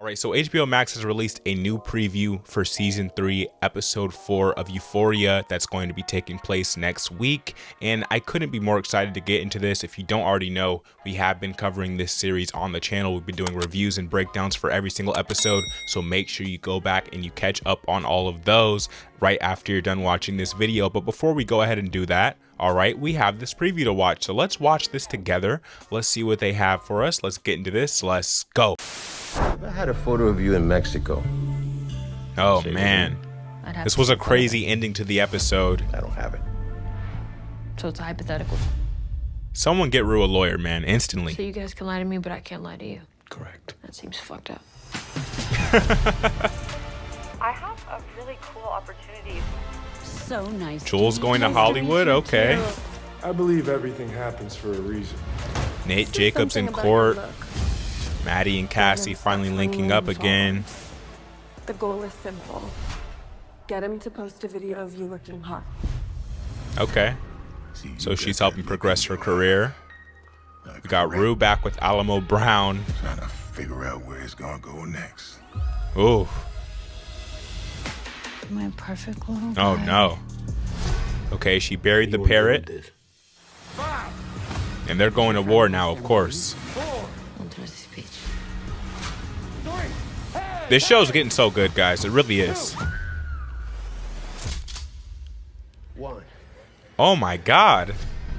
All right, so HBO Max has released a new preview for season 3, episode 4 of Euphoria that's going to be taking place next week. And I couldn't be more excited to get into this. If you don't already know, we have been covering this series on the channel. We've been doing reviews and breakdowns for every single episode. So make sure you go back and you catch up on all of those right after you're done watching this video. But before we go ahead and do that, all right, we have this preview to watch. So let's watch this together. Let's see what they have for us. Let's get into this. Let's go. I had a photo of you in Mexico. Oh man, this was a crazy ending to the episode. I don't have it. So it's a hypothetical. Someone get Rue a lawyer, man, instantly. So you guys can lie to me, but I can't lie to you. Correct. That seems fucked up. I have a really cool opportunity. So nice. Jules going to Hollywood? Okay. I believe everything happens for a reason. Nate Jacobs in court. Maddie and Cassie finally linking up again. The goal is simple. Get him to post a video of you looking hot. Okay. So she's helping progress her career. We got Rue back with Alamo Brown. Trying to figure out where it's gonna go next. Ooh. My perfect little Oh guy. no. Okay, she buried the parrot. And they're going to war now, of course. This show's getting so good, guys. It really is. Oh my god.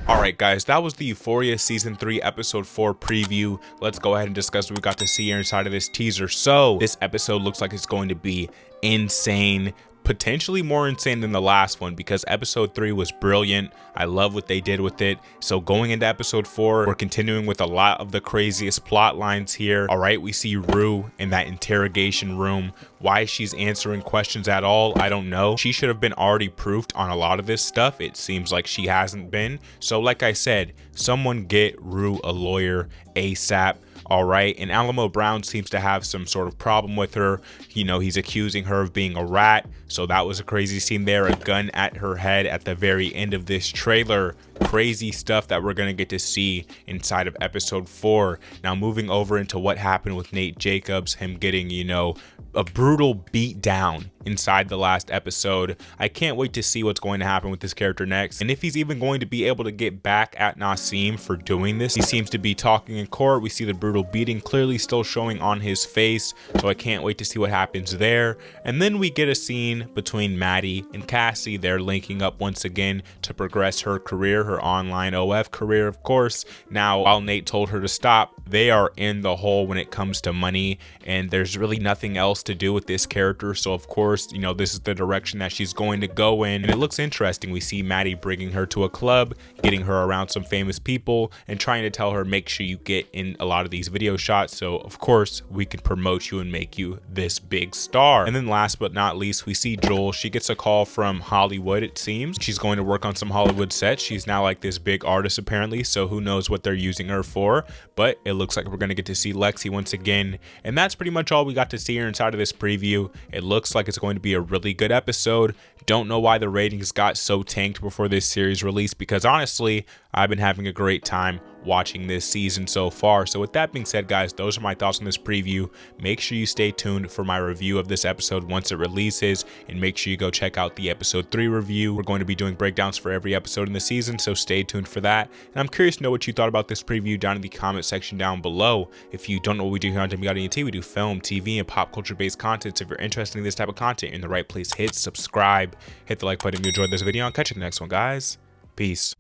Alright guys, that was the Euphoria Season 3 Episode 4 preview. Let's go ahead and discuss what we got to see here inside of this teaser. So, this episode looks like it's going to be insane. Potentially more insane than the last one because episode 3 was brilliant. I love what they did with it. So going into episode 4, we're continuing with a lot of the craziest plot lines here. All right, we see Rue in that interrogation room. Why she's answering questions at all, I don't know. She should have been already proofed on a lot of this stuff. It seems like she hasn't been. So like I said, someone get Rue a lawyer ASAP. All right, and Alamo Brown seems to have some sort of problem with her. You know, he's accusing her of being a rat. So that was a crazy scene there. A gun at her head at the very end of this trailer. Crazy stuff that we're going to get to see inside of episode 4. Now moving over into what happened with Nate Jacobs, him getting, you know, a brutal beat down inside the last episode. I can't wait to see what's going to happen with this character next, and if he's even going to be able to get back at Nassim for doing this. He seems to be talking in court. We see the brutal beating clearly still showing on his face, so I can't wait to see what happens there. And then we get a scene between Maddie and Cassie. They're linking up once again to progress her career, her online OF career, of course. Now, while Nate told her to stop, they are in the hole when it comes to money, and there's really nothing else to do with this character. So of course, you know, this is the direction that she's going to go in, and it looks interesting. We see Maddie bringing her to a club, getting her around some famous people, and trying to tell her, make sure you get in a lot of these video shots, so of course we can promote you and make you this big star. And then last but not least, we see Jules. She gets a call from Hollywood. It seems she's going to work on some Hollywood sets. She's now like this big artist apparently, so who knows what they're using her for, but it looks like we're going to get to see Lexi once again. And that's pretty much all we got to see here inside of this preview. It looks like it's going to be a really good episode. Don't know why the ratings got so tanked before this series released, because honestly, I've been having a great time watching this season so far. So with that being said, guys, those are my thoughts on this preview. Make sure you stay tuned for my review of this episode once it releases, and make sure you go check out the episode 3 review. We're going to be doing breakdowns for every episode in the season, so stay tuned for that. And I'm curious to know what you thought about this preview down in the comment section down below. If you don't know what we do here on WGT, we do film, TV, and pop culture based content. So if you're interested in this type of content, you're in the right place. Hit subscribe, hit the like button if you enjoyed this video. I'll catch you in the next one, guys. Peace.